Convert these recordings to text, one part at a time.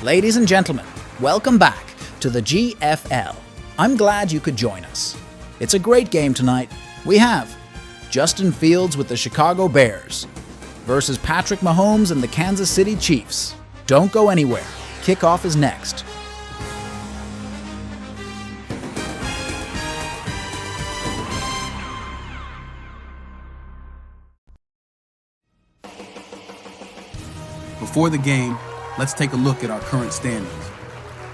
Ladies and gentlemen, welcome back to the GFL. I'm glad you could join us. It's a great game tonight. We have Justin Fields with the Chicago Bears versus Patrick Mahomes and the Kansas City Chiefs. Don't go anywhere. Kickoff is next. Before the game, let's take a look at our current standings.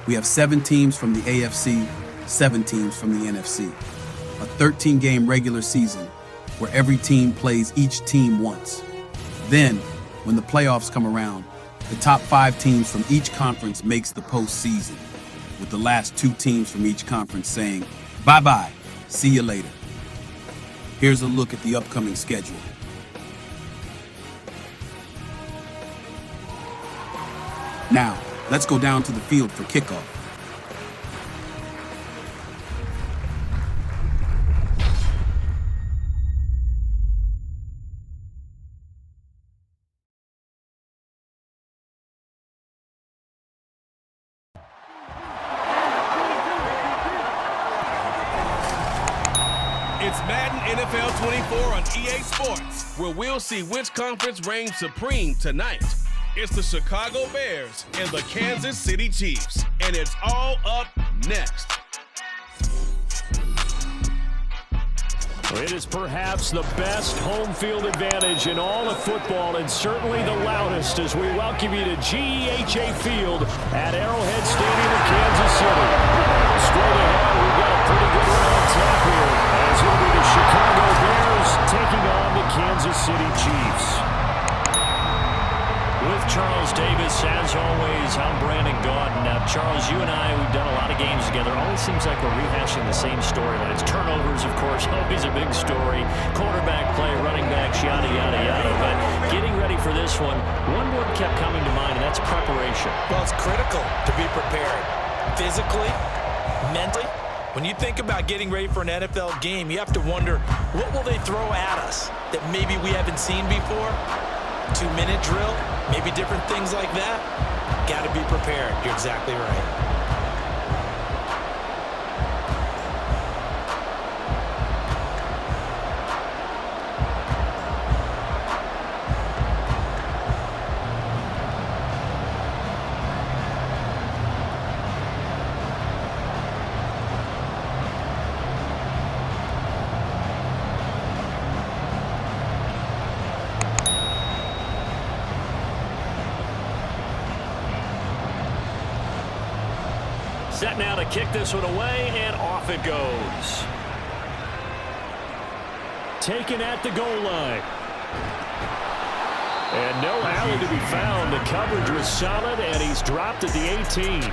We have 7 teams from the AFC, 7 teams from the NFC. A 13-game regular season where every team plays each team once. Then, when the playoffs come around, the top 5 teams from each conference makes the postseason, with the last 2 teams from each conference saying, bye-bye, see you later. Here's a look at the upcoming schedule. Now, let's go down to the field for kickoff. It's Madden NFL 24 on EA Sports, where we'll see which conference reigns supreme tonight. It's the Chicago Bears and the Kansas City Chiefs, and it's all up next. It is perhaps the best home field advantage in all of football, and certainly the loudest, as we welcome you to GEHA Field at Arrowhead Stadium in Kansas City. Straight ahead, we've got a pretty good one on tap here, as it'll be the Chicago Bears taking on the Kansas City Chiefs. With Charles Davis, as always, I'm Brandon Gaudin. Now, Charles, you and I, we've done a lot of games together. Always seems like we're rehashing the same storylines. Turnovers, of course, always a big story. Quarterback play, running backs, yada, yada, yada. But getting ready for this one word kept coming to mind, and that's preparation. Well, it's critical to be prepared. Physically, mentally. When you think about getting ready for an NFL game, you have to wonder, what will they throw at us that maybe we haven't seen before? 2-minute drill, maybe different things like that. Got to be prepared. You're exactly right. Set now to kick this one away, and off it goes. Taken at the goal line. And no alley to be found. The coverage was solid, and he's dropped at the 18.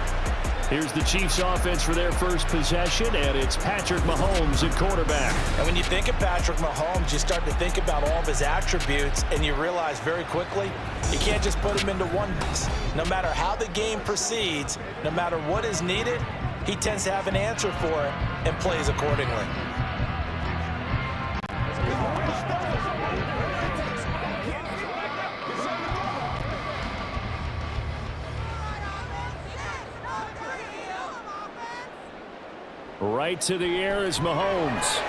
Here's the Chiefs offense for their first possession, and it's Patrick Mahomes at quarterback. And when you think of Patrick Mahomes, you start to think about all of his attributes, and you realize very quickly, you can't just put him into one box. No matter how the game proceeds, no matter what is needed, he tends to have an answer for it and plays accordingly. Right to the air is Mahomes.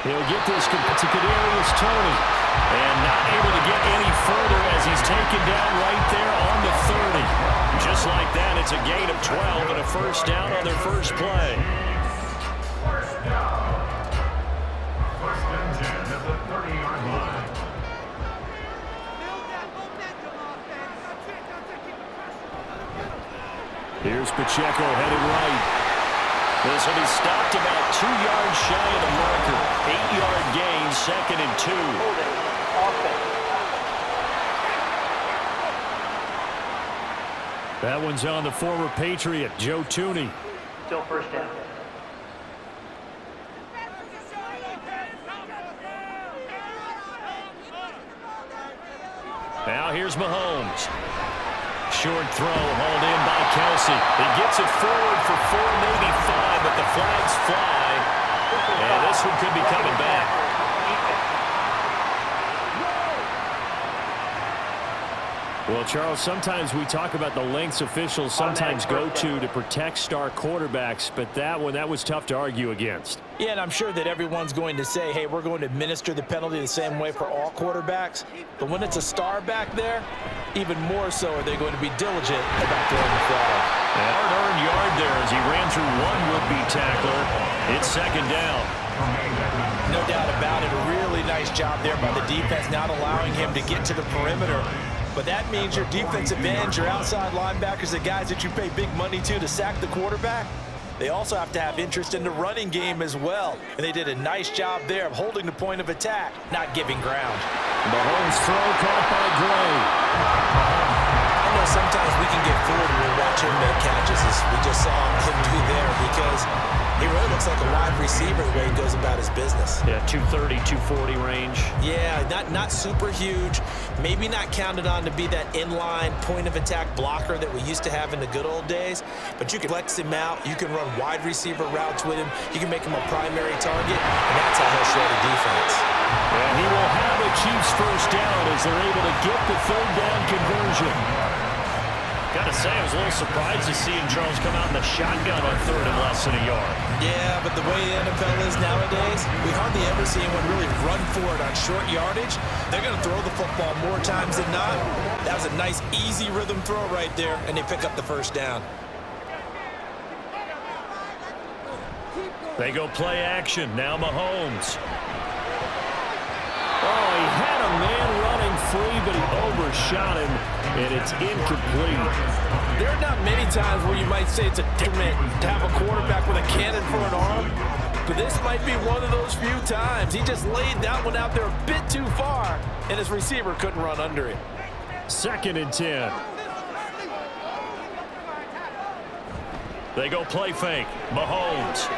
He'll get this to Kadarius Toney. And not able to get any further as he's taken down right there on the 30. Just like that, it's a gain of 12 and a first down on their first play. First down. First and 10 at the 30-yard line. Here's Pacheco headed right. This will be stopped about 2 yards shy of the marker. 8-yard gain, 2nd and 2. That one's on the former Patriot, Joe Thuney. Still first down. Now here's Mahomes. Short throw, hauled in by Kelsey. He gets it forward for 4, maybe 5, but the flags fly. And this one could be coming back. Well, Charles, sometimes we talk about the lengths officials sometimes go to protect star quarterbacks, but that was tough to argue against. Yeah, and I'm sure that everyone's going to say, hey, we're going to administer the penalty the same way for all quarterbacks. But when it's a star back there, even more so are they going to be diligent about throwing the flag. Hard-earned yard there as he ran through one would-be tackler. It's second down. No doubt about it. A really nice job there by the defense, not allowing him to get to the perimeter. But that means your defensive ends, your outside linebackers, the guys that you pay big money to sack the quarterback, they also have to have interest in the running game as well. And they did a nice job there of holding the point of attack, not giving ground. Mahomes throw caught by Gray. I know sometimes we can get fooled when we watch him make catches, as we just saw him do there, because he really looks like a wide receiver the way he goes about his business. Yeah, 230, 240 range. Yeah, not super huge. Maybe not counted on to be that inline point-of-attack blocker that we used to have in the good old days. But you can flex him out. You can run wide receiver routes with him. You can make him a primary target, and that's how he'll show the defense. And he will have a Chiefs first down as they're able to get the third down conversion. Gotta say, I was a little surprised to see Charles come out in the shotgun on third and less than a yard. Yeah, but the way the NFL is nowadays, we hardly ever see anyone really run for it on short yardage. They're going to throw the football more times than not. That was a nice, easy rhythm throw right there, and they pick up the first down. They go play action. Now Mahomes. Oh, he had a man running free, but he overshot him, and it's incomplete. There are not many times where you might say it's a detriment to have a quarterback with a cannon for an arm, but this might be one of those few times. He just laid that one out there a bit too far, and his receiver couldn't run under it. 2nd and 10. They go play fake. Mahomes.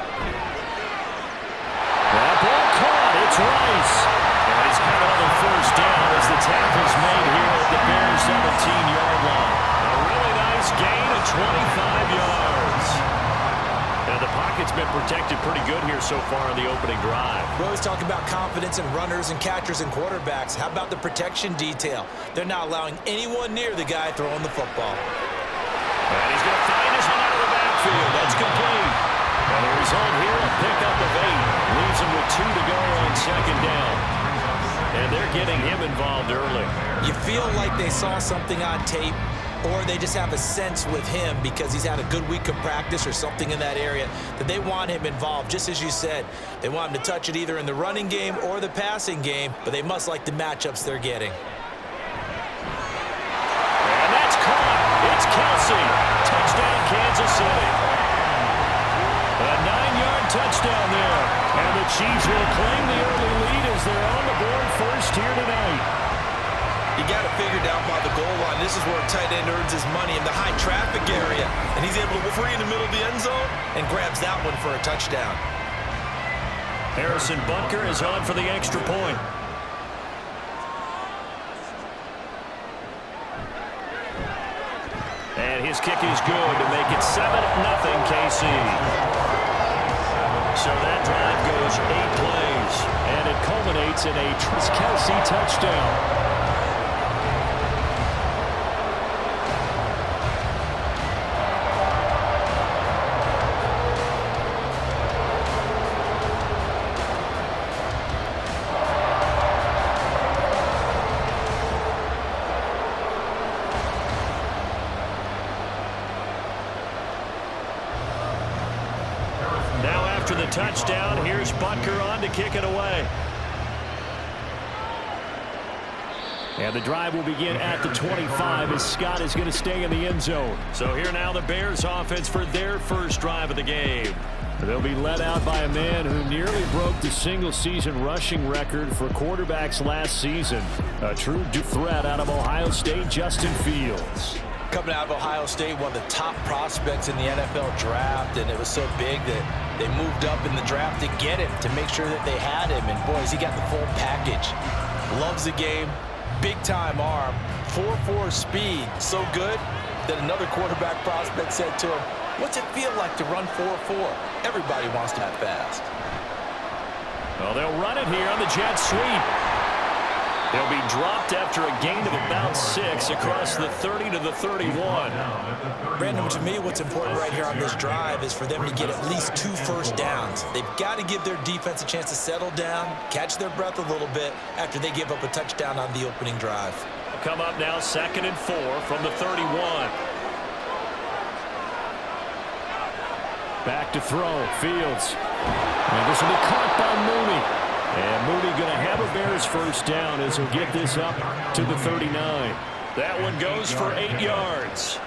That ball caught. It's Rice. And he's got another first down as the tackle's made here at the Bears' 17-yard line. A really nice gain of 25 yards. And the pocket's been protected pretty good here so far in the opening drive. We always talk about confidence in runners and catchers and quarterbacks. How about the protection detail? They're not allowing anyone near the guy throwing the football. And he's going to find his one out of the backfield. That's complete. And the result here, a pickup of 8. Leaves him with 2 to go on second down. And they're getting him involved early. You feel like they saw something on tape, or they just have a sense with him because he's had a good week of practice or something in that area that they want him involved. Just as you said, they want him to touch it either in the running game or the passing game, but they must like the matchups they're getting. And that's caught. It's Kelsey. Touchdown, Kansas City. A 9-yard touchdown there. And the Chiefs will claim the early lead as they're on the board first here tonight. You got it figured out by the goal line. This is where a tight end earns his money in the high traffic area. And he's able to free in the middle of the end zone and grabs that one for a touchdown. Harrison Butker is on for the extra point. And his kick is good to make it 7-0 KC. So that drive goes 8 plays, and it culminates in a Kelsey touchdown. After the touchdown, here's Butker on to kick it away. And the drive will begin at the 25 as Scott is going to stay in the end zone. So here now the Bears offense for their first drive of the game. They'll be led out by a man who nearly broke the single-season rushing record for quarterbacks last season. A true threat out of Ohio State, Justin Fields. Coming out of Ohio State, one of the top prospects in the NFL draft, and it was so big that they moved up in the draft to get him, to make sure that they had him. And boys, he got the full package. Loves the game, big-time arm, 4.4 speed, so good that another quarterback prospect said to him, "What's it feel like to run 4.4? Everybody wants to that fast." Well, they'll run it here on the jet sweep. He'll be dropped after a gain of about 6 across the 30 to the 31. Brandon, to me, what's important right here on this drive is for them to get at least 2 first downs. They've got to give their defense a chance to settle down, catch their breath a little bit after they give up a touchdown on the opening drive. Come up now, 2nd and 4 from the 31. Back to throw, Fields. And this will be caught by Mooney. And Mooney going to have a Bears first down as he'll get this up to the 39. That one goes for 8 yards.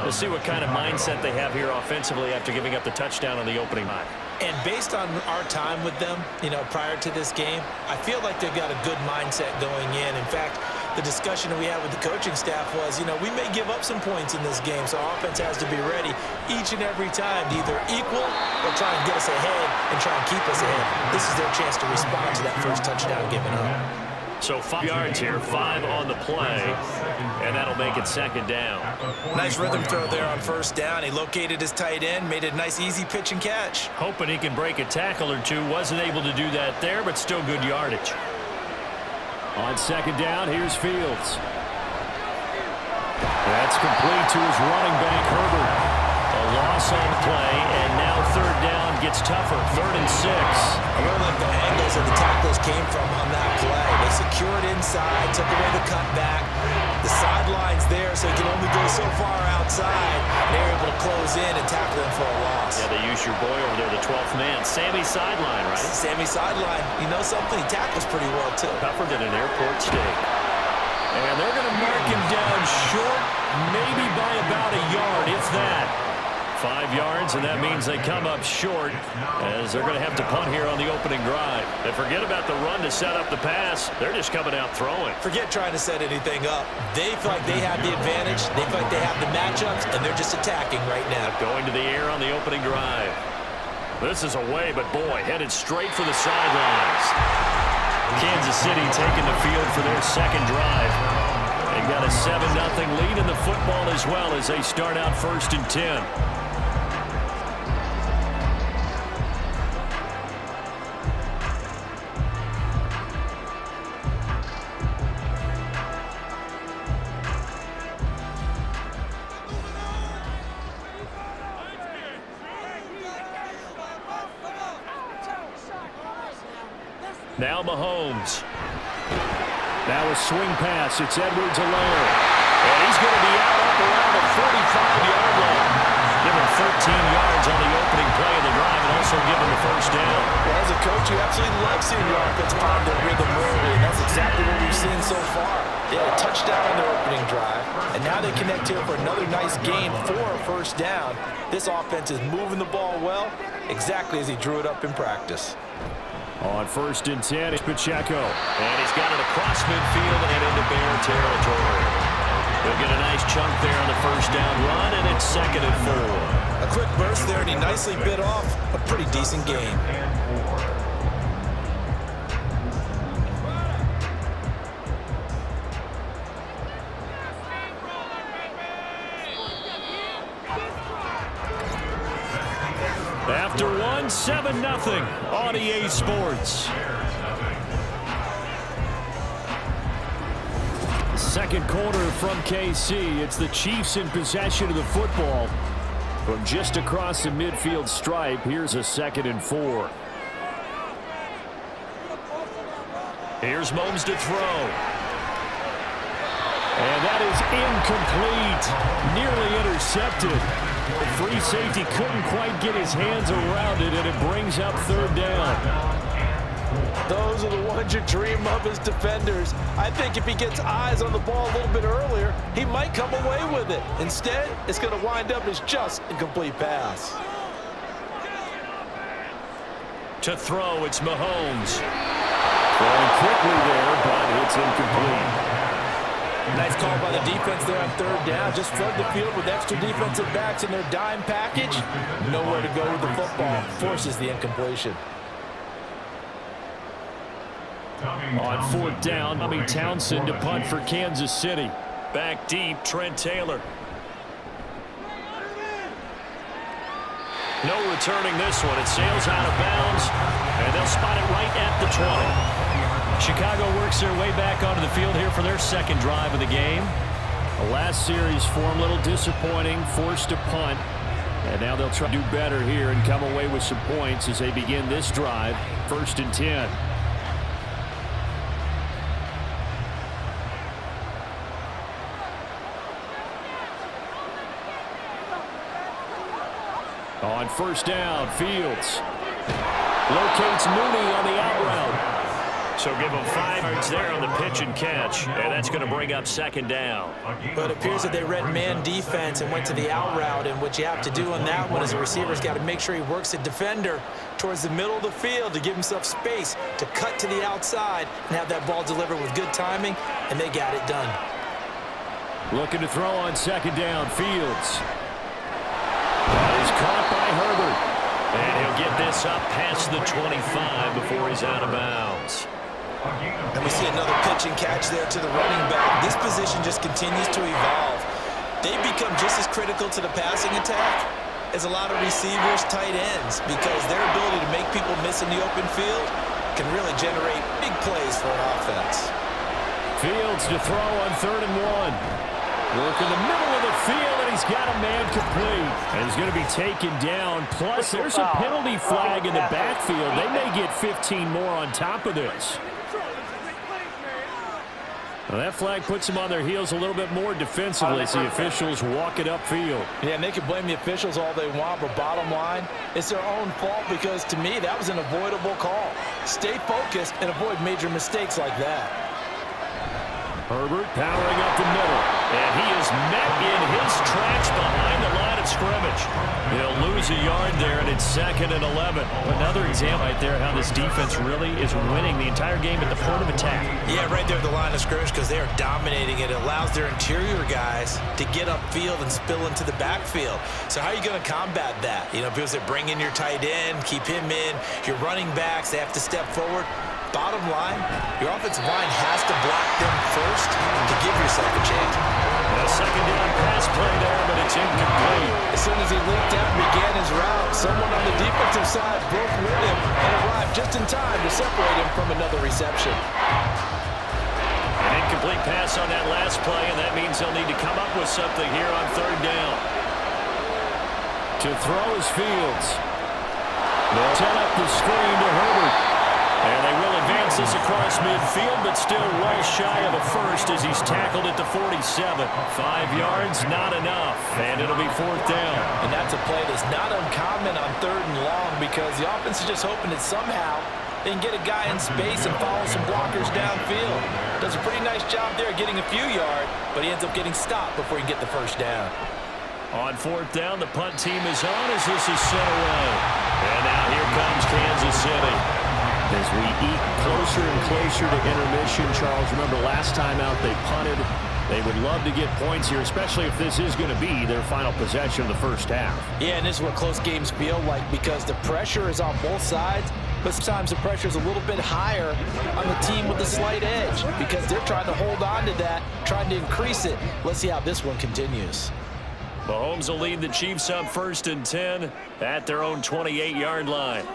Let's see what kind of mindset they have here offensively after giving up the touchdown on the opening line. And based on our time with them, prior to this game, I feel like they've got a good mindset going in. In fact, the discussion that we had with the coaching staff was, we may give up some points in this game, so our offense has to be ready each and every time to either equal or try and get us ahead and try and keep us ahead. This is their chance to respond to that first touchdown given up. So 5 yards here, 5 on the play, and that'll make it 2nd down. Nice rhythm throw there on first down. He located his tight end, made it a nice easy pitch and catch. Hoping he can break a tackle or two. Wasn't able to do that there, but still good yardage. On 2nd down, here's Fields. That's complete to his running back, Herbert. A loss on the play, and now 3rd down gets tougher. 3rd and 6. I really like the angles that the tacklers came from on that play. They secured inside, took away the cutback. The sideline's there, so he can only go so far outside. And they were able to close in and tackle him for a loss. Yeah, they used your boy over there, the 12th man. Sammy sideline, right? Sammy sideline. You know something? He tackles pretty well, too. Tougher than an airport steak. And they're going to mark him down short, maybe by about a yard, if that. 5 yards, and that means they come up short as they're going to have to punt here on the opening drive. And forget about the run to set up the pass. They're just coming out throwing. Forget trying to set anything up. They feel like they have the advantage. They feel like they have the matchups, and they're just attacking right now. Going to the air on the opening drive. This is away, but boy, headed straight for the sidelines. Kansas City taking the field for their 2nd drive. They got a 7-0 lead in the football as well as they start out 1st and 10. Now Mahomes. Now a swing pass. It's Edwards-Helaire. And he's going to be out up around the 45-yard line. Give him 13 yards on the opening play of the drive and also give him the first down. Well, as a coach, you absolutely love seeing your offense find their rhythm early, and that's exactly what we've seen so far. They had a touchdown on their opening drive, and now they connect here for another nice game for a first down. This offense is moving the ball well, exactly as he drew it up in practice. On 1st and 10, it's Pacheco. And he's got it across midfield and into Bear territory. They'll get a nice chunk there on the first down run, and it's 2nd and 4. A quick burst there, and he nicely bit off a pretty decent game. After one, 7-0 on EA Sports. Second quarter from KC. It's the Chiefs in possession of the football. From just across the midfield stripe, here's a 2nd and 4. Here's Mahomes to throw. And that is incomplete. Nearly intercepted. The free safety couldn't quite get his hands around it, and it brings up 3rd down. Those are the ones you dream of as defenders. I think if he gets eyes on the ball a little bit earlier, he might come away with it. Instead, it's going to wind up as just a complete pass. To throw, it's Mahomes. Throwing quickly there, but it's incomplete. Nice call by the defense there on 3rd down. Just flood the field with extra defensive backs in their dime package. Nowhere to go with the football. Forces the incompletion. On 4th down, Tommy Townsend to punt for Kansas City. Back deep, Trent Taylor. No returning this one. It sails out of bounds, and they'll spot it right at the 20. Chicago works their way back onto the field here for their second drive of the game. The last series for them a little disappointing, forced to punt. And now they'll try to do better here and come away with some points as they begin this drive, 1st and 10. On 1st down, Fields locates Mooney on the out route. So give them 5 yards there on the pitch and catch, and that's going to bring up 2nd down. But it appears that they read man defense and went to the out route, and what you have to do on that one as a receiver's got to make sure he works the defender towards the middle of the field to give himself space to cut to the outside and have that ball delivered with good timing, and they got it done. Looking to throw on 2nd down, Fields. That is caught by Herbert. And he'll get this up past the 25 before he's out of bounds. And we see another pitch and catch there to the running back. This position just continues to evolve. They've become just as critical to the passing attack as a lot of receivers, tight ends, because their ability to make people miss in the open field can really generate big plays for an offense. Fields to throw on 3rd and 1. Work in the middle of the field, and he's got a man complete. And he's going to be taken down. Plus, there's a penalty flag in the backfield. They may get 15 more on top of this. Well, that flag puts them on their heels a little bit more defensively as the officials walk it upfield. Yeah, and they can blame the officials all they want, but bottom line, it's their own fault because, to me, that was an avoidable call. Stay focused and avoid major mistakes like that. Herbert powering up the middle, and he is met in his tracks behind the line of scrimmage. He'll lose a yard there, and it's 2nd and 11. Another example right there how this defense really is winning the entire game at the point of attack. Yeah, right there at the line of scrimmage because they are dominating it. It allows their interior guys to get upfield and spill into the backfield. So how are you going to combat that? You know, people say bring in your tight end, keep him in. Your running backs, they have to step forward. Bottom line, your offensive line has to block them first to give yourself a chance. A 2nd down pass play there, but it's incomplete. As soon as he leaped out and began his route, someone on the defensive side broke with him and arrived just in time to separate him from another reception. An incomplete pass on that last play, and that means they'll need to come up with something here on 3rd down. To throw is Fields. They'll set up the screen to Herbert. And they will advance this across midfield, but still well shy of a first as he's tackled at the 47. 5 yards, not enough, and it'll be 4th down. And that's a play that's not uncommon on 3rd and long because the offense is just hoping that somehow they can get a guy in space and follow some blockers downfield. Does a pretty nice job there getting a few yards, but he ends up getting stopped before he can get the 1st down. On 4th down, the punt team is on as this is sent away. And now here comes Kansas City. As we eat closer and closer to intermission, Charles, remember last time out they punted. They would love to get points here, especially if this is going to be their final possession of the 1st half. Yeah, and this is what close games feel like because the pressure is on both sides, but sometimes the pressure is a little bit higher on the team with the slight edge because they're trying to hold on to that, trying to increase it. Let's see how this one continues. Mahomes will lead the Chiefs up 1st and 10 at their own 28-yard line.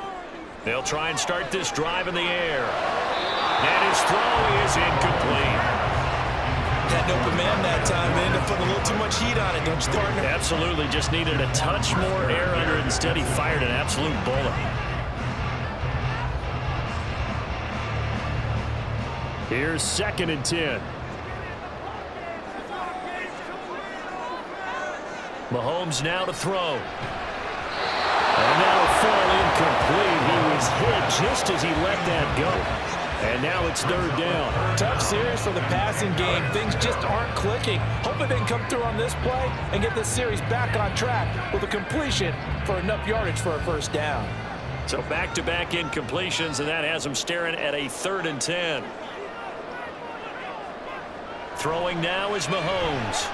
They'll try and start this drive in the air. And his throw is incomplete. Had an open man that time. They ended up putting a little too much heat on it, don't you, partner? Absolutely. Just needed a touch more air under it. Instead, he fired an absolute bullet. Here's 2nd and 10. Mahomes now to throw. And that'll fall incomplete. He was hit just as he let that go. And now it's 3rd down. Tough series for the passing game. Things just aren't clicking. Hoping they can come through on this play and get this series back on track with a completion for enough yardage for a 1st down. So back-to-back incompletions, and that has them staring at a 3rd and 10. Throwing now is Mahomes.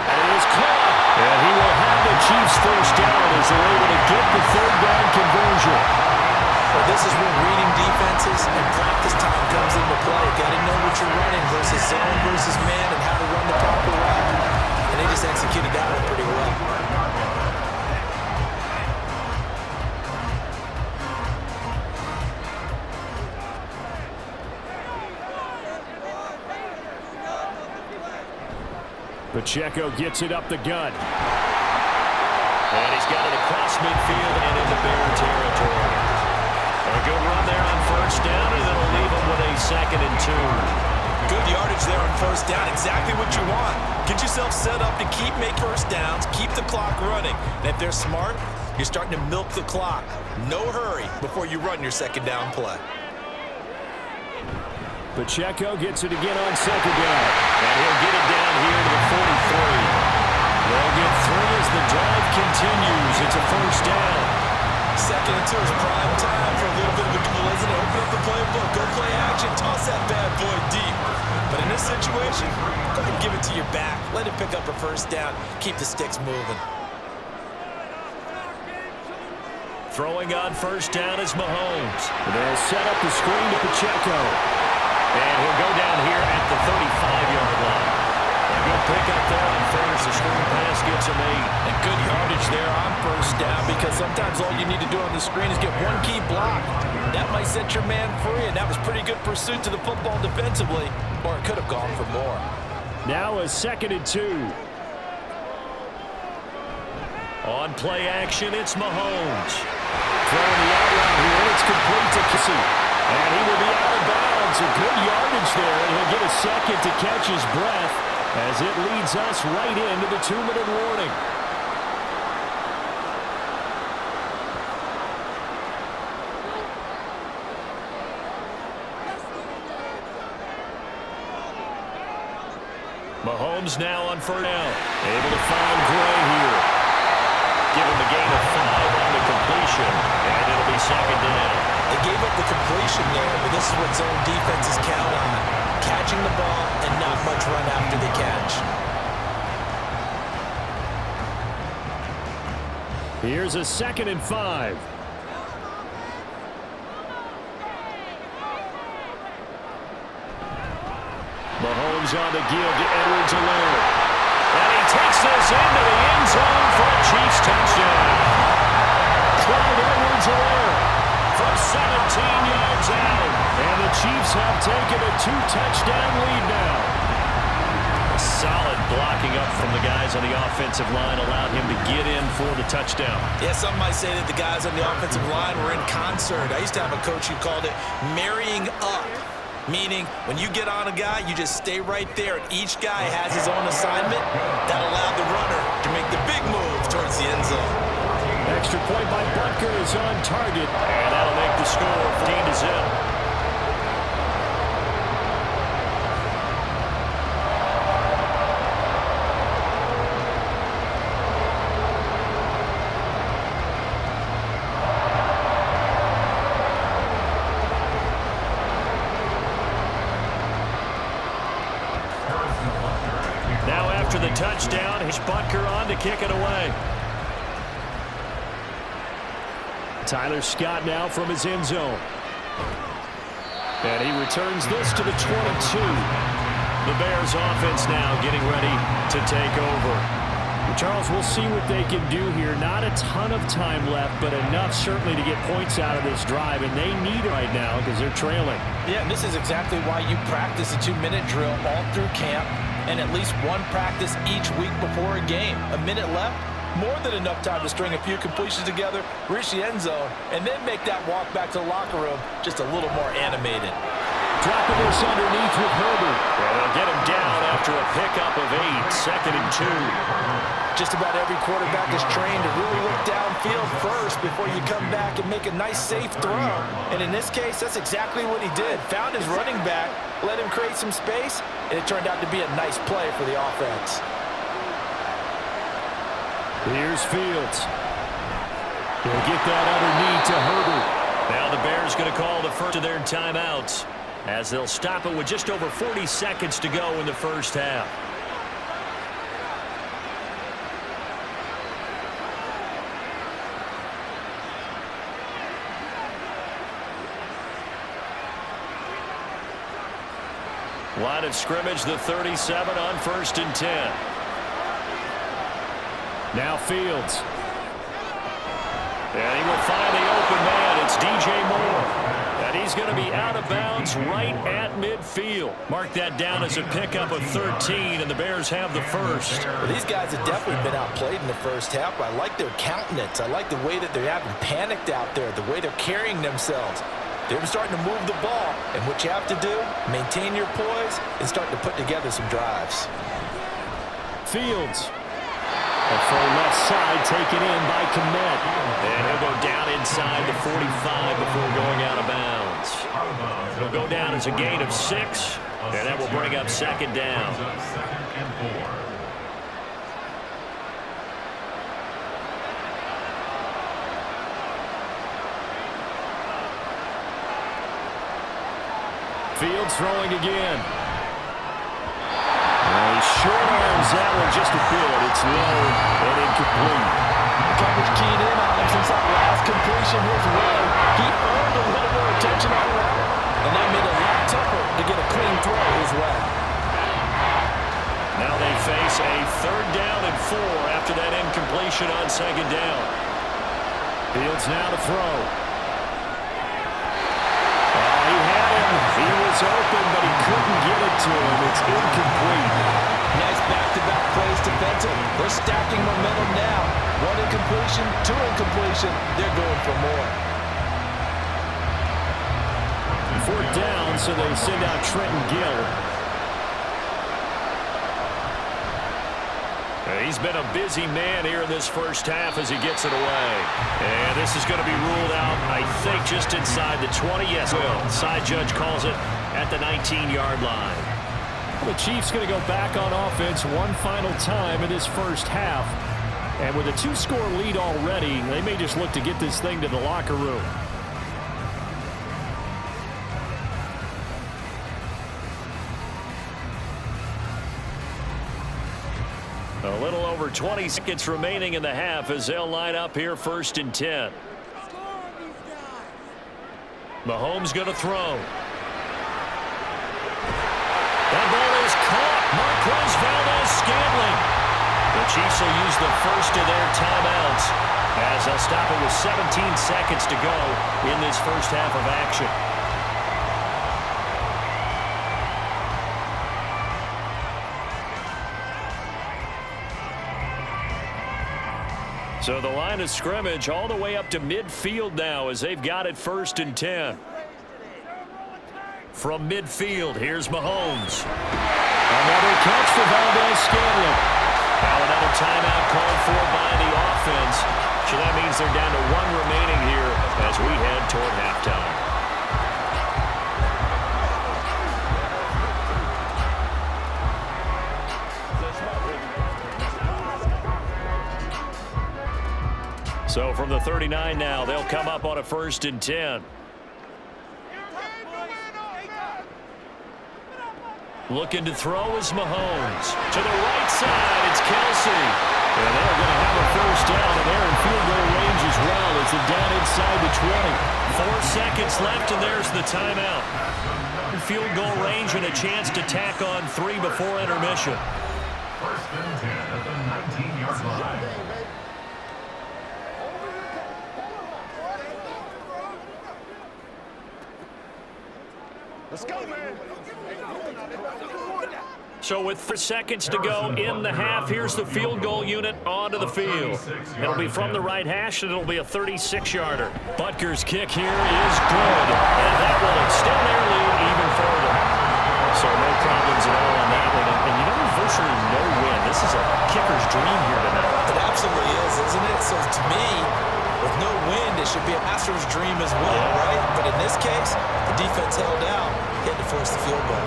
And it is caught. And he will have the Chiefs 1st down as they're able to get the 3rd down conversion. Well, this is where reading defenses and practice time comes into play. Got to know what you're running versus zone versus man and how to run the proper route. And they just executed that one pretty well. Pacheco gets it up the gut. And he's got it across midfield and into Bear territory. A good run there on first down, and it'll leave him with a 2nd and 2. Good yardage there on first down. Exactly what you want. Get yourself set up to keep making first downs, keep the clock running. And if they're smart, you're starting to milk the clock. No hurry before you run your 2nd down play. Pacheco gets it again on 2nd down. And he'll get it down here to the 43. They'll get 3 as the drive continues. It's a first down. 2nd and 2 is prime time for a little bit of a goal, isn't it? Open up the playbook, go play action, toss that bad boy deep. But in this situation, go ahead and give it to your back. Let it pick up a first down. Keep the sticks moving. Throwing on first down is Mahomes. They'll set up the screen to Pacheco. And he'll go down here at the 35-yard line. A good pickup there on first. The screen pass gets him 8. And good yardage there on first down, because sometimes all you need to do on the screen is get one key block. That might set your man free, and that was pretty good pursuit to the football defensively, or it could have gone for more. Now a 2nd and 2. On play action, it's Mahomes. Throwing the out route here, it's complete to Kissy. And he will be out of bounds. A good yardage there, and he'll get a 2nd to catch his breath as it leads us right into the 2-minute warning. Mahomes now on first down. Able to find Gray here. Give him a gain of 5 on the completion, and it'll be 2nd down. They gave up the completion there, but this is what zone defenses count on. Catching the ball and not much run after the catch. Here's a 2nd and 5. Mahomes on the give to Edwards-Helaire. And he takes this into the end zone for a Chiefs touchdown. Clyde Edwards-Helaire from 17 yards out. And the Chiefs have taken a 2-touchdown lead now. A solid blocking up from the guys on the offensive line allowed him to get in for the touchdown. Yeah, some might say that the guys on the offensive line were in concert. I used to have a coach who called it marrying up. Meaning, when you get on a guy, you just stay right there, and each guy has his own assignment. That allowed the runner to make the big move towards the end zone. Extra point by Butker is on target, and that'll make the score 14-0. Now after the touchdown, here's Butker on to kick it away. Tyler Scott now from his end zone. And he returns this to the 22. The Bears offense now getting ready to take over. Charles, we'll see what they can do here. Not a ton of time left, but enough certainly to get points out of this drive, and they need it right now because they're trailing. Yeah, and this is exactly why you practice a 2-minute drill all through camp and at least one practice each week before a game. A minute left, more than enough time to string a few completions together, reach the end zone, and then make that walk back to the locker room just a little more animated. Dropping this underneath with Herbert. And they'll get him down after a pickup of 8, 2nd and 2. Just about every quarterback is trained to really look downfield first before you come back and make a nice, safe throw. And in this case, that's exactly what he did. Found his running back, let him create some space, and it turned out to be a nice play for the offense. Here's Fields. He'll get that underneath to Herbert. Now the Bears going to call the first of their timeouts as they'll stop it with just over 40 seconds to go in the first half. Line of scrimmage, the 37 on 1st and 10. Now Fields. And he will find the open man. It's DJ Moore. And he He's going to be out of bounds right at midfield. Mark that down as a pickup of 13, and the Bears have the first. Well, these guys have definitely been outplayed in the first half. I like their countenance. I like the way that they haven't panicked out there, the way they're carrying themselves. They're starting to move the ball, and what you have to do, maintain your poise and start to put together some drives. Fields. The full left side taken in by Kmet. And he'll go down inside the 45 before going out of bounds. He'll go down as a gain of 6, and that will bring up second down. Fields throwing again. He short arms that one just a bit. It's low and incomplete. The coverage keyed in on him since that last completion his way. He earned a little more attention on that, and that made it a lot tougher to get a clean throw his way. Now they face a 3rd down and 4 after that incompletion on 2nd down. Fields now to throw. He had him. He was open, but he couldn't get it to him. It's incomplete. Nice back-to-back plays defensive. They're stacking momentum now. 1 incompletion, 2 incompletion. They're going for more. 4th down, so they send out Trenton Gill. He's been a busy man here in this first half as he gets it away. And this is going to be ruled out, I think, just inside the 20. Yes, will. Side judge calls it at the 19-yard line. The Chiefs going to go back on offense one final time in this first half. And with a 2-score lead already, they may just look to get this thing to the locker room. A little over 20 seconds remaining in the half as they'll line up here 1st and 10. Mahomes going to throw. That ball is caught. Marquez Valdez-Scantling. The Chiefs will use the first of their timeouts as they'll stop it with 17 seconds to go in this first half of action. So the line of scrimmage all the way up to midfield now as they've got it 1st and 10. From midfield, here's Mahomes. Another catch for Valdez-Scantling. Now another timeout called for by the offense. So that means they're down to 1 remaining here as we head toward halftime. So from the 39 now, they'll come up on a 1st and 10. Looking to throw is Mahomes. To the right side, it's Kelsey. And they're going to have a 1st down, and they're in field goal range as well. It's down inside the 20. 4 seconds left, and there's the timeout. Field goal range and a chance to tack on 3 before intermission. 1st and 10 at the 19-yard line. Let's go, man. So with 4 seconds to go in the half, here's the field goal unit onto the field. It'll be from the right hash, and it'll be a 36-yarder. Butker's kick here is good, and that will extend their lead even further. So no problems at all on that one. And you know, there's virtually no win. This is a kicker's dream here tonight. It absolutely is, isn't it? So to me, with no wind, it should be a master's dream as well, right? But in this case, the defense held out, had to force the field goal.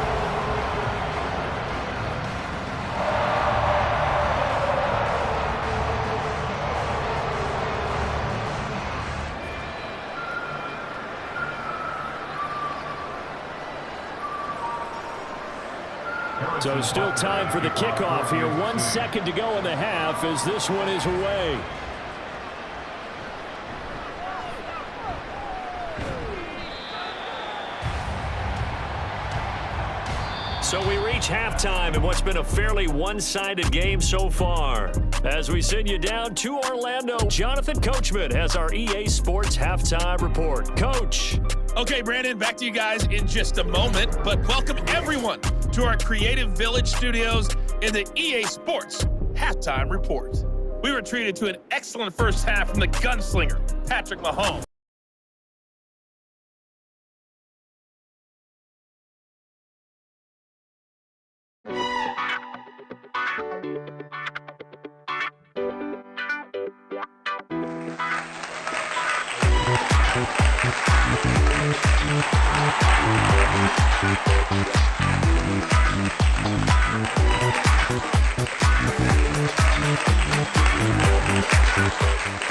So still time for the kickoff here. 1 second to go in the half as this one is away. So we reach halftime in what's been a fairly one-sided game so far. As we send you down to Orlando, Jonathan Coachman has our EA Sports halftime report. Coach. Okay, Brandon, back to you guys in just a moment, but welcome everyone to our Creative Village studios in the EA Sports halftime report. We were treated to an excellent first half from the gunslinger, Patrick Mahomes.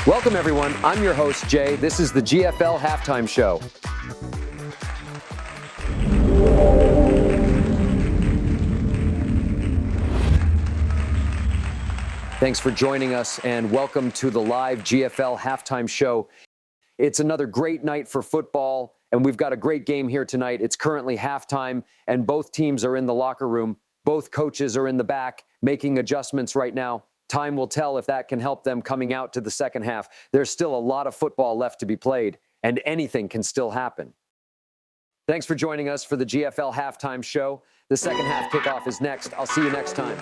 Welcome, everyone. I'm your host, Jay. This is the GFL Halftime Show. Thanks for joining us, and welcome to the live GFL Halftime Show. It's another great night for football, and we've got a great game here tonight. It's currently halftime, and both teams are in the locker room. Both coaches are in the back making adjustments right now. Time will tell if that can help them coming out to the second half. There's still a lot of football left to be played, and anything can still happen. Thanks for joining us for the GFL Halftime Show. The second half kickoff is next. I'll see you next time.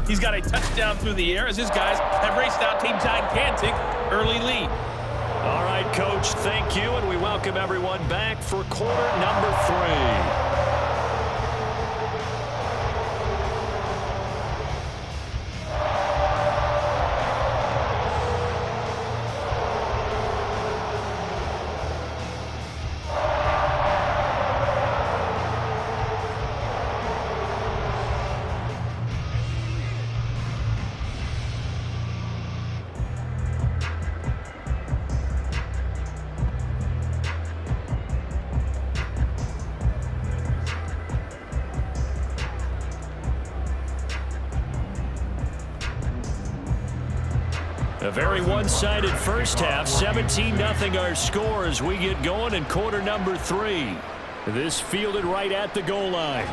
He's got a touchdown through the air as his guys have raced out a gigantic early lead. All right, Coach, thank you, and we welcome everyone back for quarter number 3. A very one-sided first half, 17-0 our score as we get going in quarter number 3. This fielded right at the goal line.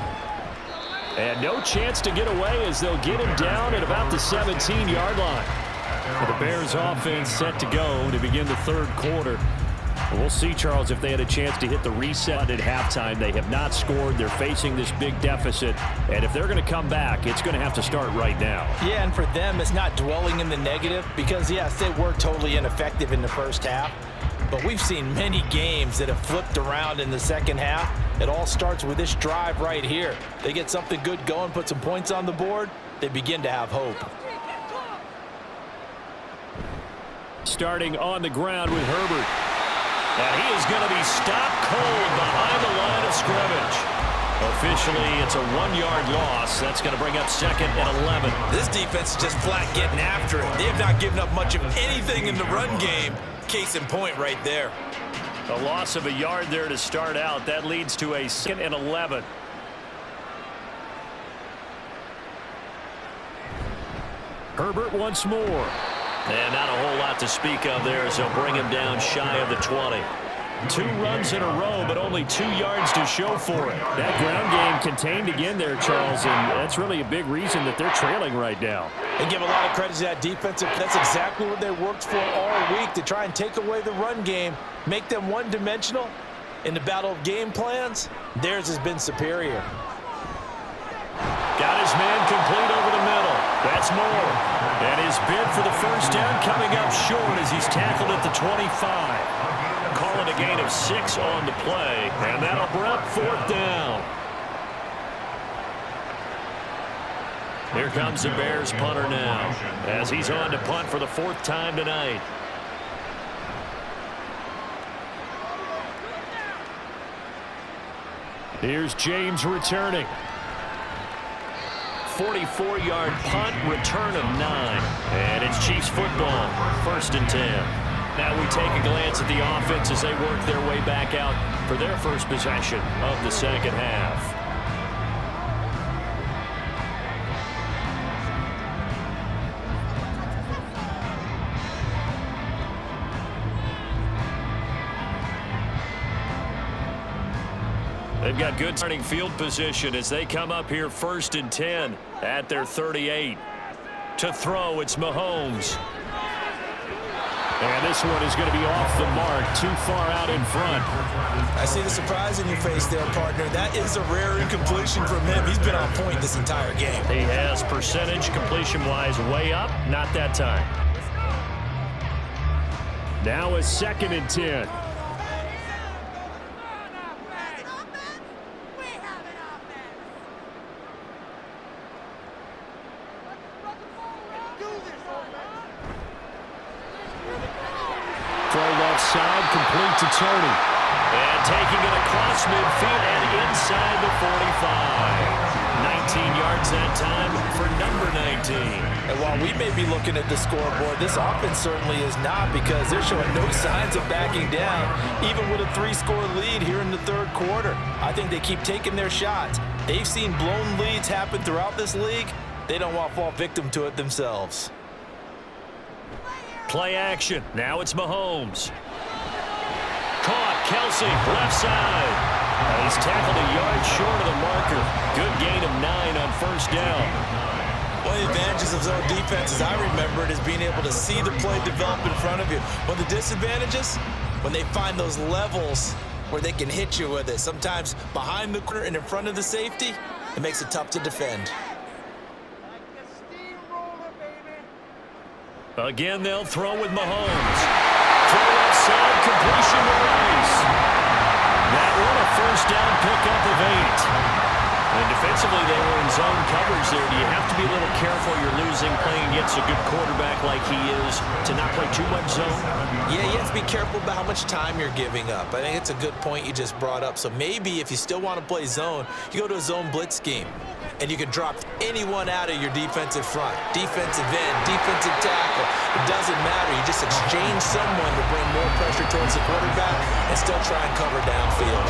And no chance to get away as they'll get him down at about the 17-yard line. The Bears offense set to go to begin the third quarter. We'll see, Charles, if they had a chance to hit the reset at halftime. They have not scored. They're facing this big deficit. And if they're going to come back, it's going to have to start right now. Yeah, and for them, it's not dwelling in the negative because, yes, they were totally ineffective in the first half. But we've seen many games that have flipped around in the second half. It all starts with this drive right here. They get something good going, put some points on the board, they begin to have hope. Starting on the ground with Herbert. And he is going to be stopped cold behind the line of scrimmage. Officially, it's a 1-yard loss. That's going to bring up 2nd and 11. This defense is just flat getting after it. They have not given up much of anything in the run game. Case in point right there. A loss of a yard there to start out. That leads to a 2nd and 11. Herbert once more. And not a whole lot to speak of there as they'll bring him down shy of the 20. 2 runs in a row, but only 2 yards to show for it. That ground game contained again there, Charles, and that's really a big reason that they're trailing right now. And give a lot of credit to that defensive. That's exactly what they worked for all week, to try and take away the run game, make them one-dimensional. In the battle of game plans, theirs has been superior. Got his man complete over the middle. That's Moore. And his bid for the first down coming up short as he's tackled at the 25. Calling a gain of 6 on the play, and that'll bring up 4th down. Here comes the Bears punter now as he's on to punt for the 4th time tonight. Here's James returning. 44-yard punt, return of 9. And it's Chiefs football, 1st and 10. Now we take a glance at the offense as they work their way back out for their first possession of the second half. They've got good starting field position as they come up here 1st and 10 at their 38. To throw, it's Mahomes. And this one is going to be off the mark, too far out in front. I see the surprise in your face there, partner. That is a rare incompletion from him. He's been on point this entire game. He has percentage completion-wise way up, not that time. Now a 2nd and 10. Side complete to Tony. And taking it across midfield and inside the 45. 19 yards that time for number 19. And while we may be looking at the scoreboard, this offense certainly is not, because they're showing no signs of backing down, even with a 3-score lead here in the 3rd quarter. I think they keep taking their shots. They've seen blown leads happen throughout this league. They don't want to fall victim to it themselves. Play action. Now it's Mahomes. Caught. Kelsey, left side. He's tackled a yard short of the marker. Good gain of 9 on 1st down. One of the advantages of zone defense, as I remember it, is being able to see the play develop in front of you. One of the disadvantages, when they find those levels where they can hit you with it. Sometimes behind the corner and in front of the safety, it makes it tough to defend. Again, they'll throw with Mahomes. Throw outside, completion to Rice. That one a 1st down pickup of 8. And defensively, they were in zone coverage there. Do you have to be a little careful you're losing playing against a good quarterback like he is to not play too much zone? Yeah, you have to be careful about how much time you're giving up. I think it's a good point you just brought up. So maybe if you still want to play zone, you go to a zone blitz scheme. And you can drop anyone out of your defensive front. Defensive end, defensive tackle. It doesn't matter. You just exchange someone to bring more pressure towards the quarterback and still try and cover downfield.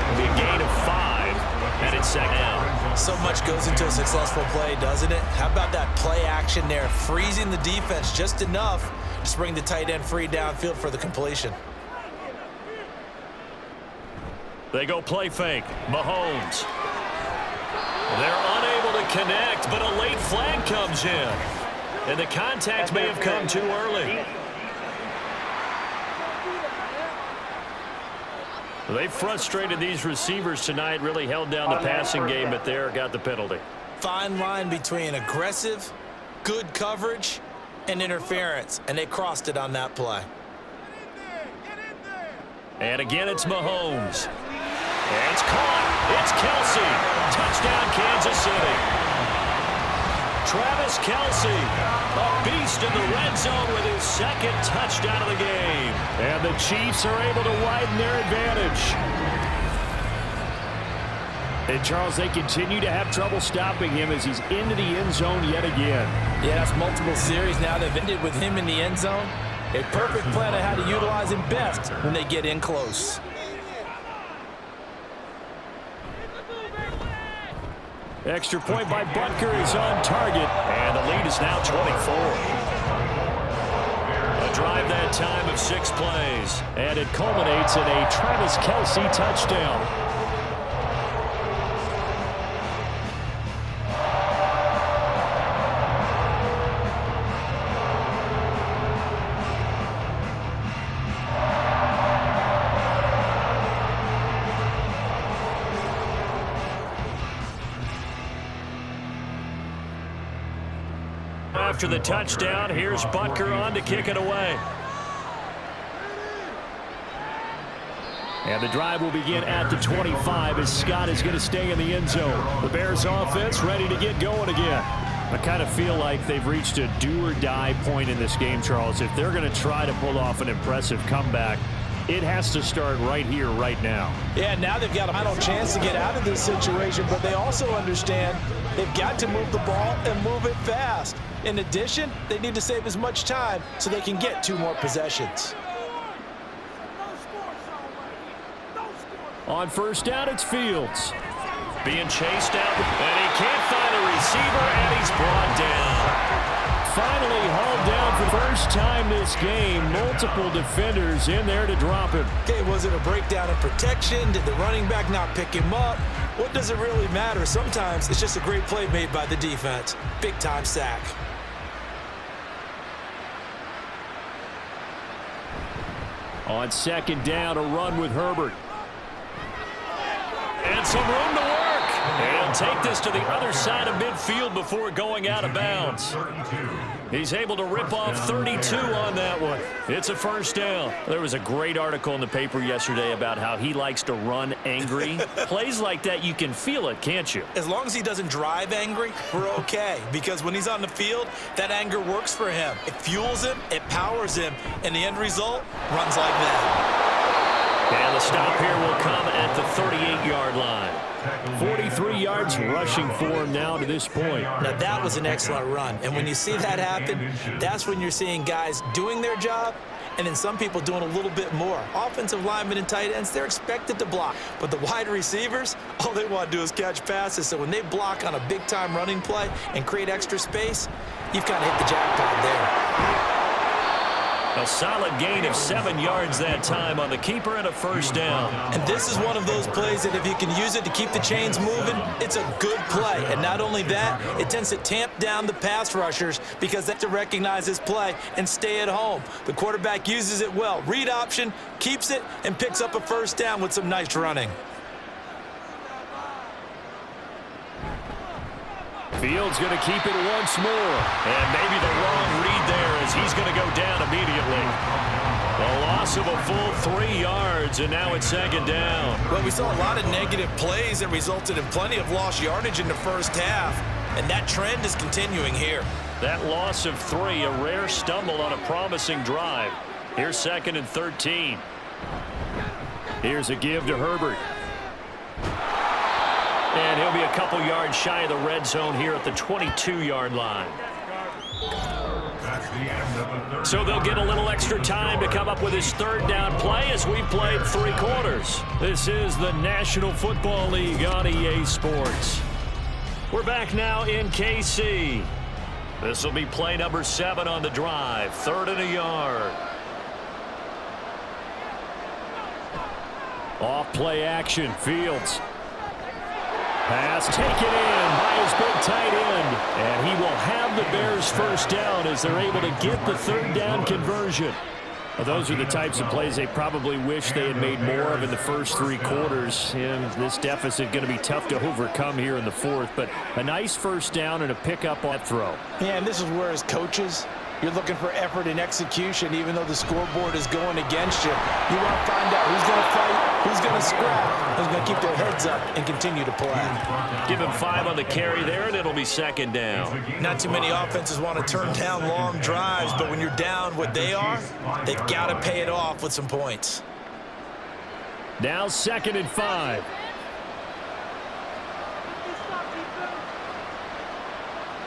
It'll be a gain of 5, and it's 2nd down. So much goes into a successful play, doesn't it? How about that play action there? Freezing the defense just enough to bring the tight end free downfield for the completion. They go play fake. Mahomes. They're unable to connect, but a late flag comes in. And the contact may have come too early. They frustrated these receivers tonight, really held down the passing game, but there got the penalty. Fine line between aggressive, good coverage, and interference, and they crossed it on that play. And again, it's Mahomes. And it's caught. It's Kelsey. Touchdown, Kansas City. Travis Kelsey, a beast in the red zone with his 2nd touchdown of the game. And the Chiefs are able to widen their advantage. And, Charles, they continue to have trouble stopping him as he's into the end zone yet again. Yeah, that's multiple series now. They've ended with him in the end zone. A perfect plan on how to utilize him best when they get in close. Extra point by Butker is on target, and the lead is now 24. A drive that time of 6 plays, and it culminates in a Travis Kelce touchdown. After the touchdown, here's Butker on to kick it away. And the drive will begin at the 25 as Scott is going to stay in the end zone. The Bears offense ready to get going again. I kind of feel like they've reached a do-or-die point in this game, Charles. If they're going to try to pull off an impressive comeback, it has to start right here, right now. Yeah, now they've got a final chance to get out of this situation, but they also understand they've got to move the ball and move it fast. In addition, they need to save as much time so they can get 2 more possessions. On first down, it's Fields. Being chased out, and he can't find a receiver, and he's brought down. Finally hauled down for the first time this game. Multiple defenders in there to drop him. Okay, was it a breakdown in protection? Did the running back not pick him up? What does it really matter? Sometimes it's just a great play made by the defense. Big-time sack. On second down, a run with Herbert. And some room to work. And take this to the other side of midfield before going out of bounds. He's able to rip off 32 on that one. It's a first down. There was a great article in the paper yesterday about how he likes to run angry. Plays like that, you can feel it, can't you? As long as he doesn't drive angry, we're okay. Because when he's on the field, that anger works for him. It fuels him, it powers him, and the end result runs like that. And the stop here will come at the 38-yard line. 43 yards rushing for him now to this point. Now that was an excellent run. And when you see that happen, that's when you're seeing guys doing their job and then some people doing a little bit more. Offensive linemen and tight ends, they're expected to block. But the wide receivers, all they want to do is catch passes. So when they block on a big-time running play and create extra space, you've kind of hit the jackpot there. A solid gain of 7 yards that time on the keeper and a first down. And this is one of those plays that if you can use it to keep the chains moving, it's a good play. And not only that, it tends to tamp down the pass rushers because they have to recognize this play and stay at home. The quarterback uses it well. Read option, keeps it, and picks up a first down with some nice running. Fields going to keep it once more. And maybe the wrong read there as he's going to go down immediately. A loss of a full 3 yards, and now it's second down. Well, we saw a lot of negative plays that resulted in plenty of lost yardage in the first half, and that trend is continuing here. That loss of 3, a rare stumble on a promising drive. Here's second and 13. Here's a give to Herbert. And he'll be a couple yards shy of the red zone here at the 22-yard line. So they'll get a little extra time to come up with his third down play as we played 3 quarters. This is the National Football League on EA Sports. We're back now in KC. This will be play number 7 on the drive. 3rd and a yard. Off play action. Fields. Pass taken in by his big tight end. And he will have the Bears first down as they're able to get the 3rd down conversion. Well, those are the types of plays they probably wish they had made more of in the first 3 quarters. And this deficit going to be tough to overcome here in the 4th. But a nice first down and a pickup on that throw. Yeah, and this is where as coaches, you're looking for effort and execution even though the scoreboard is going against you. You want to find out who's going to fight, who's going to scrap, who's going to keep their heads up and continue to play. Give him 5 on the carry there, and it'll be second down. Not too many offenses want to turn down long drives, but when you're down what they are, they've got to pay it off with some points. Now 2nd and 5.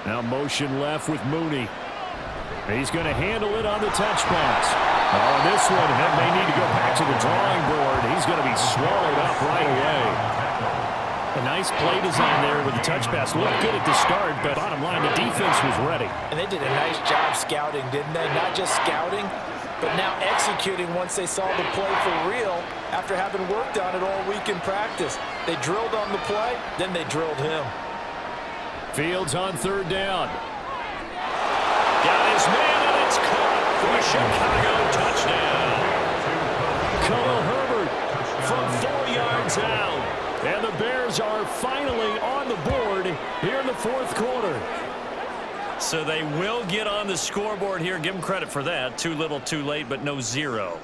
Now motion left with Mooney. He's going to handle it on the touch pass. On this one, may need to go back to the drawing board. He's going to be swallowed up right away. A nice play design there with the touch pass. Looked good at the start, but bottom line, the defense was ready. And they did a nice job scouting, didn't they? Not just scouting, but now executing once they saw the play for real after having worked on it all week in practice. They drilled on the play, then they drilled him. Fields on third down. Got his man, and it's caught for a Chicago touchdown. Khalil Herbert from 4 yards out. And the Bears are finally on the board here in the fourth quarter. So they will get on the scoreboard here. Give them credit for that. Too little, too late, but no zero.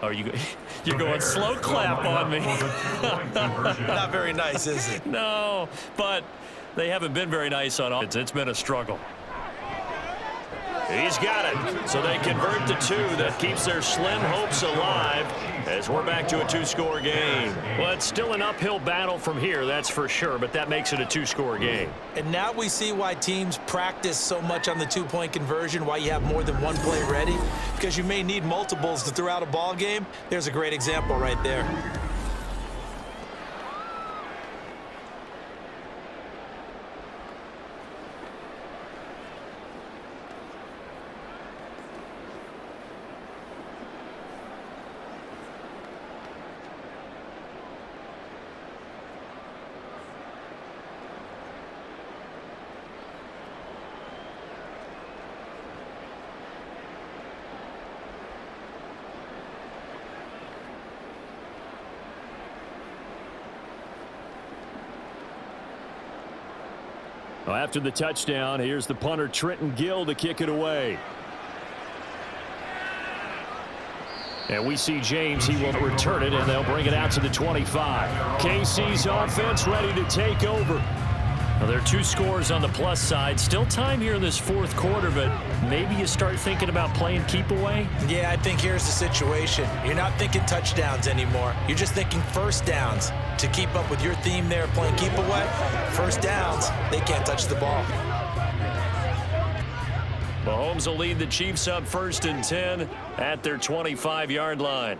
Oh, you're going slow clap on me. Not very nice, is it? No, but they haven't been very nice on offense. It's been a struggle. He's got it. So they convert to 2. That keeps their slim hopes alive as we're back to a 2-score game. Well, it's still an uphill battle from here, that's for sure, but that makes it a 2-score game. And now we see why teams practice so much on the 2-point conversion, why you have more than one play ready, because you may need multiples to throw out a ball game. There's a great example right there. Well, after the touchdown, here's the punter Trenton Gill to kick it away. And we see James. He will return it, and they'll bring it out to the 25. KC's offense ready to take over. Well, there are 2 scores on the plus side. Still time here in this fourth quarter, but maybe you start thinking about playing keep away? Yeah, I think here's the situation. You're not thinking touchdowns anymore. You're just thinking first downs. To keep up with your theme there, playing keep away, first downs, they can't touch the ball. Mahomes will lead the Chiefs up 1st and 10 at their 25-yard line.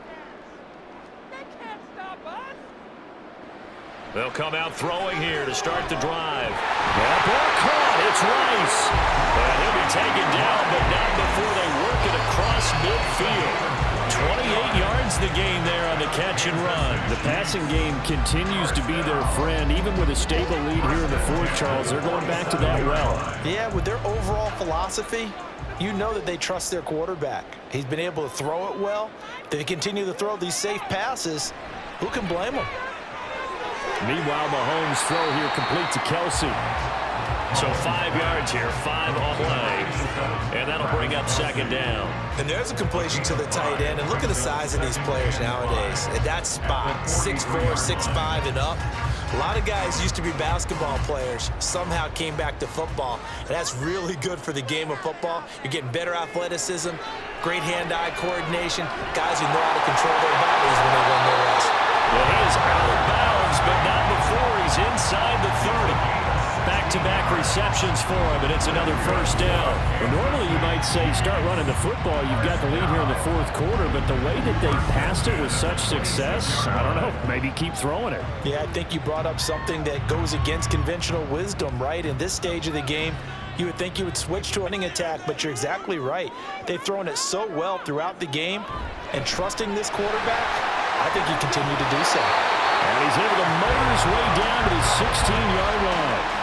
They'll come out throwing here to start the drive. That ball caught. It's Rice. And he'll be taken down, but not before they work it across midfield. 28 yards the gain there on the catch and run. The passing game continues to be their friend. Even with a stable lead here in the fourth, Charles, they're going back to that well. Yeah, with their overall philosophy, you know that they trust their quarterback. He's been able to throw it well. They continue to throw these safe passes. Who can blame them? Meanwhile, Mahomes' throw here complete to Kelsey. So 5 yards here, 5 on play, and that'll bring up 2nd down. And there's a completion to the tight end, and look at the size of these players nowadays. At that spot, 6'4", 6'5", and up. A lot of guys used to be basketball players, somehow came back to football, and that's really good for the game of football. You're getting better athleticism, great hand-eye coordination, guys who know how to control their bodies when they run their rest. Well, he is out of bounds, but not before he's inside the 30. Back-to-back receptions for him, and it's another first down. Well, normally you might say start running the football. You've got the lead here in the fourth quarter, but the way that they passed it with such success, I don't know, maybe keep throwing it. Yeah, I think you brought up something that goes against conventional wisdom, right? In this stage of the game, you would think you would switch to a running attack, but you're exactly right. They've thrown it so well throughout the game, and trusting this quarterback, I think you continue to do so. And he's able to motor his way down to his 16-yard line.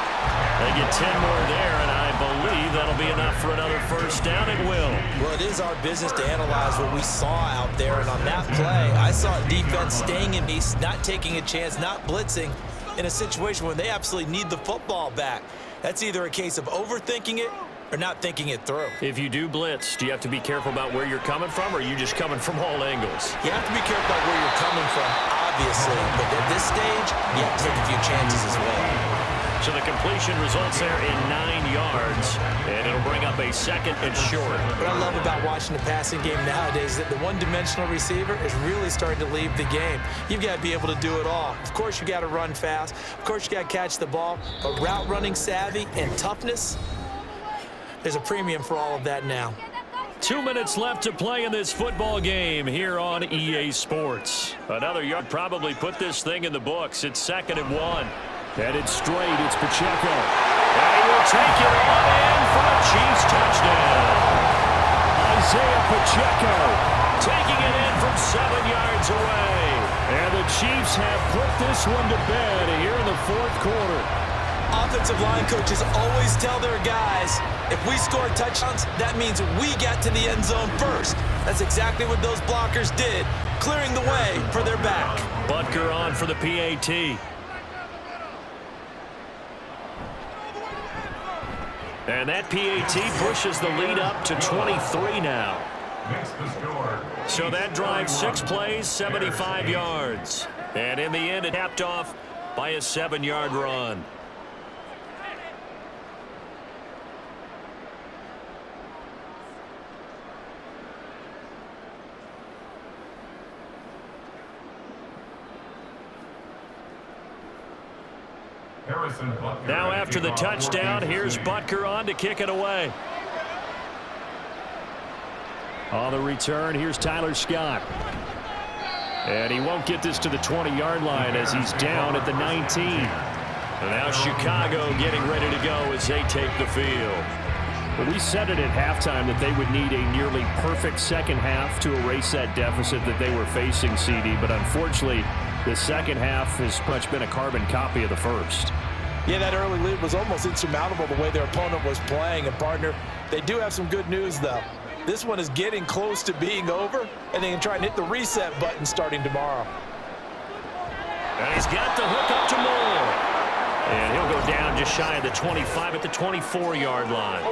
They get 10 more there, and I believe that'll be enough for another first down. It will. Well, it is our business to analyze what we saw out there, and on that play, I saw defense staying in base, not taking a chance, not blitzing, in a situation where they absolutely need the football back. That's either a case of overthinking it or not thinking it through. If you do blitz, do you have to be careful about where you're coming from, or are you just coming from all angles? You have to be careful about where you're coming from, obviously, but at this stage, you have to take a few chances as well. So the completion results there in 9 yards, and it'll bring up a 2nd and short. What I love about watching the passing game nowadays is that the one-dimensional receiver is really starting to leave the game. You've got to be able to do it all. Of course, you got to run fast. Of course, you got to catch the ball. But route running savvy and toughness, there's a premium for all of that now. 2 minutes left to play in this football game here on EA Sports. Another yard probably put this thing in the books. It's 2nd and 1. Headed straight, it's Pacheco. And he will take it on in for a Chiefs touchdown. Isaiah Pacheco taking it in from 7 yards away. And the Chiefs have put this one to bed here in the 4th quarter. Offensive line coaches always tell their guys, if we score touchdowns, that means we got to the end zone first. That's exactly what those blockers did, clearing the way for their back. Butker on for the PAT. And that PAT pushes the lead up to 23 now. So that drives 6 plays, 75 yards. And in the end, it capped off by a 7-yard run. Now after the touchdown, here's Butker on to kick it away. On the return, here's Tyler Scott. And he won't get this to the 20-yard line as he's down at the 19. And now Chicago getting ready to go as they take the field. Well, we said it at halftime that they would need a nearly perfect second half to erase that deficit that they were facing, CD. But unfortunately, the second half has pretty much been a carbon copy of the first. Yeah, that early lead was almost insurmountable the way their opponent was playing. And, partner, they do have some good news, though. This one is getting close to being over, and they can try and hit the reset button starting tomorrow. And he's got the hook up to Moore. And he'll go down just shy of the 25 at the 24-yard line.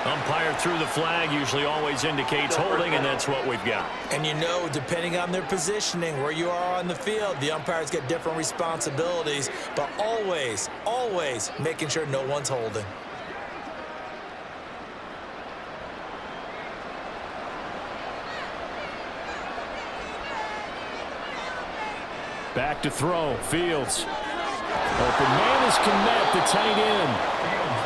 Umpire threw the flag, usually always indicates holding, and that's what we've got. And you know, depending on their positioning, where you are on the field, the umpires get different responsibilities, but always, always making sure no one's holding. Back to throw, Fields. Open man is Kmet, the tight end.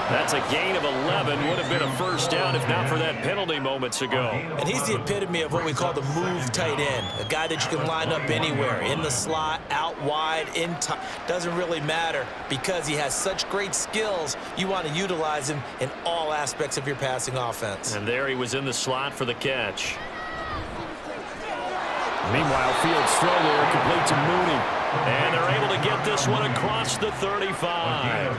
That's a gain of 11. Would have been a first down if not for that penalty moments ago. And he's the epitome of what we call the move tight end. A guy that you can line up anywhere, in the slot, out wide, in top. Doesn't really matter because he has such great skills. You want to utilize him in all aspects of your passing offense. And there he was in the slot for the catch. Meanwhile, Fields' throw there complete to Mooney. And they're able to get this one across the 35.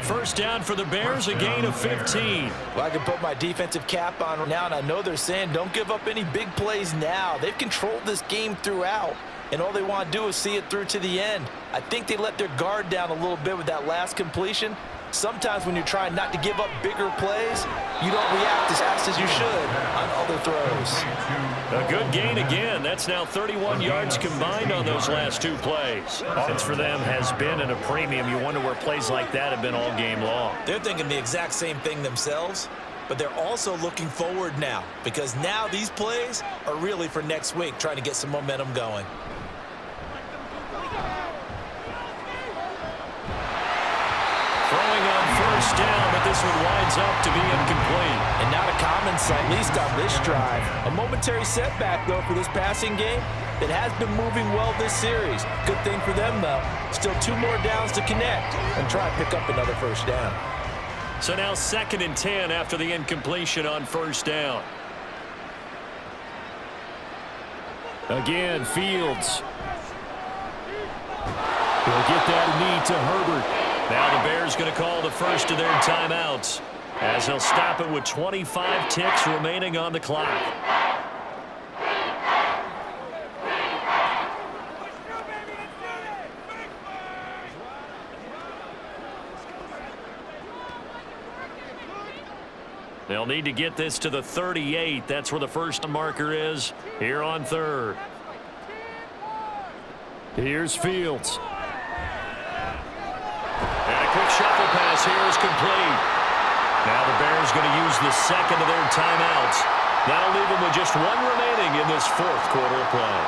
First down for the Bears, a gain of 15. Well, I can put my defensive cap on now, and I know they're saying don't give up any big plays now. They've controlled this game throughout, and all they want to do is see it through to the end. I think they let their guard down a little bit with that last completion. Sometimes when you're trying not to give up bigger plays, you don't react as fast as you should on other throws. A good gain again. That's now 31 yards combined on those last 2 plays. Offense for them has been at a premium. You wonder where plays like that have been all game long. They're thinking the exact same thing themselves, but they're also looking forward now because now these plays are really for next week, trying to get some momentum going. Throwing on first down, but this one winds up to be incomplete. And not a common sight, at least on this drive. A momentary setback, though, for this passing game that has been moving well this series. Good thing for them, though. Still 2 more downs to connect and try and pick up another first down. So now 2nd and 10 after the incompletion on first down. Again, Fields. He'll get that knee to Herbert. Now the Bears going to call the first of their timeouts as they'll stop it with 25 ticks remaining on the clock. They'll need to get this to the 38. That's where the first marker is here on 3rd. Here's Fields. Quick shuffle pass here is complete. Now the Bears going to use the second of their timeouts. That'll leave them with just 1 remaining in this 4th quarter of play.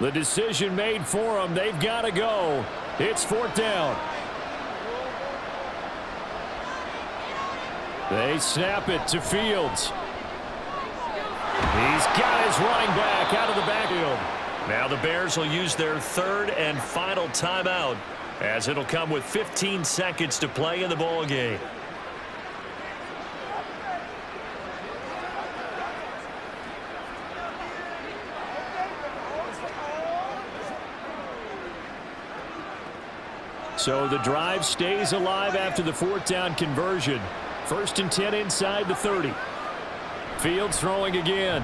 The decision made for them. They've got to go. It's 4th down. They snap it to Fields. He's got his running back out of the backfield. Now the Bears will use their 3rd and final timeout, as it'll come with 15 seconds to play in the ball game. So the drive stays alive after the 4th down conversion. 1st and 10 inside the 30. Fields throwing again.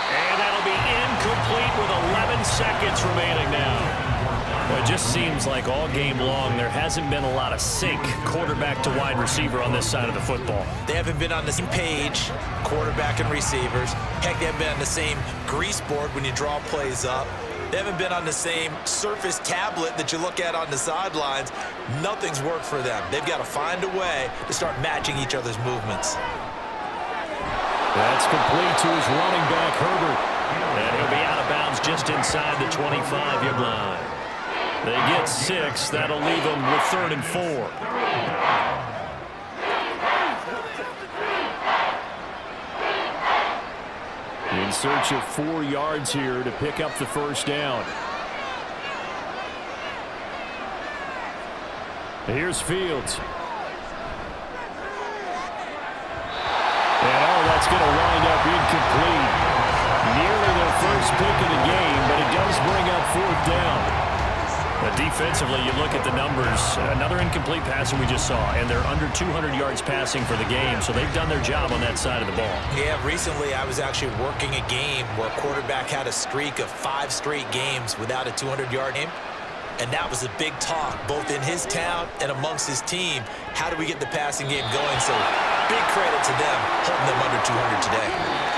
And that'll be incomplete with 11 seconds remaining now. Well, it just seems like all game long there hasn't been a lot of sync quarterback to wide receiver on this side of the football. They haven't been on the same page, quarterback and receivers. Heck, they haven't been on the same grease board when you draw plays up. They haven't been on the same Surface tablet that you look at on the sidelines. Nothing's worked for them. They've got to find a way to start matching each other's movements. That's complete to his running back, Herbert. And he'll be out of bounds just inside the 25-yard line. They get 6. That'll leave them with 3rd and 4. In search of 4 yards here to pick up the 1st down. Here's Fields. And that's going to wind up incomplete. Nearly their first pick of the game, but it does bring up 4th down. But defensively, you look at the numbers. Another incomplete pass that we just saw, and they're under 200 yards passing for the game, so they've done their job on that side of the ball. Yeah, recently I was actually working a game where a quarterback had a streak of 5 straight games without a 200-yard game. And that was a big talk, both in his town and amongst his team. How do we get the passing game going? So big credit to them, holding them under 200 today.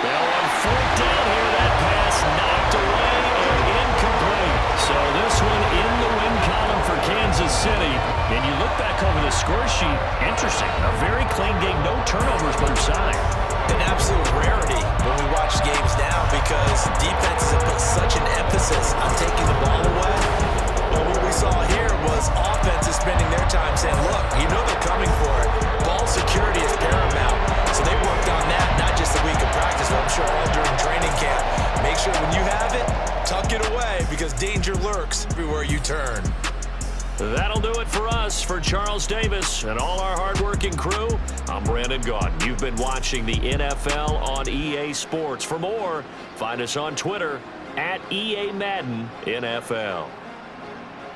Well, on 4th down here, that pass knocked away and incomplete. So this one in the win column for Kansas City. And you look back over the score sheet, interesting. A very clean game, no turnovers per side. An absolute rarity when we watch games now because defenses have put such an emphasis on taking the ball away. But what we saw here was offenses spending their time saying, look, you know they're coming for it. Ball security is paramount. So they worked on that, not just a week of practice, but I'm sure all during training camp. Make sure when you have it, tuck it away because danger lurks everywhere you turn. That'll do it for us. For Charles Davis and all our hardworking crew, I'm Brandon Gaudin. You've been watching the NFL on EA Sports. For more, find us on Twitter at EA Madden NFL.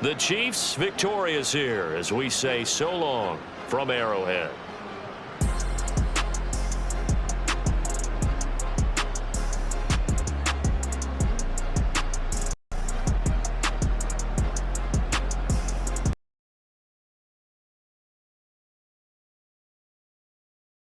The Chiefs victorious here as we say so long from Arrowhead.